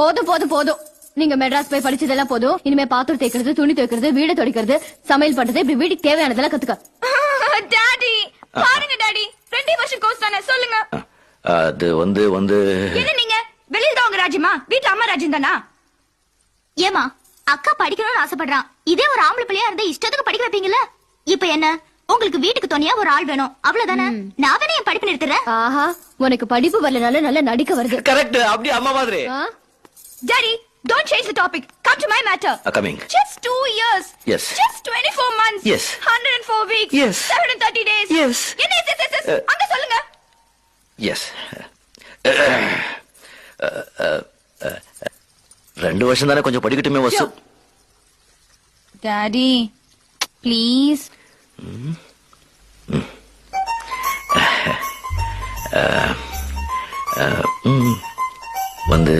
போதும் போதும் போதும். நீங்க மெட்ராஸ் போய் படிச்சதெல்லாம் போதும். இனிமே பாத்திரம் தேய்க்கிறது, துணி துவைக்கிறது, வீடு துடைக்கிறது, சமையல் பண்றது, இப்படி வீட்டுக்கு தேவையானதெல்லாம் கத்துக்க. டாடி பாருங்க டாடி, 2 வருஷம் கோர்ஸ் தானே, சொல்லுங்க. அது வந்து என்ன நீங்க வெளியில தான் உங்க ராஜ்யமா, வீட்டுல அம்மா ராஜ்யம் தானா? ஏமா அக்கா படிக்கணும்னு ஆசைப்படுறான். இதே ஒரு ஆம்பளை பிள்ளையா இருந்தா இஷ்டத்துக்கு படிக்க வைப்பீங்கல்ல. இப்ப என்ன, உங்களுக்கு வீட்டுக்கு துணையா ஒரு ஆள் வேணும், அவ்வளவுதானே? நான் வேணா என் படிப்பு நிறுத்துறேன். ஆஹா, உனக்கு படிப்பு வரலனால நல்லா நடிக்க வருது. கரெக்ட், அப்படியே அம்மா மாதிரி. Daddy don't change the topic, come to my matter. Coming. Just 2 years. Yes. Just 24 months. Yes. 104 weeks. Yes. 730 days. Yes. என்ன yes? அங்க சொல்லுங்க. எஸ். 2 வருஷம் தானே, கொஞ்சம் படிக்கட்டுமே வசு. Daddy please. வந்து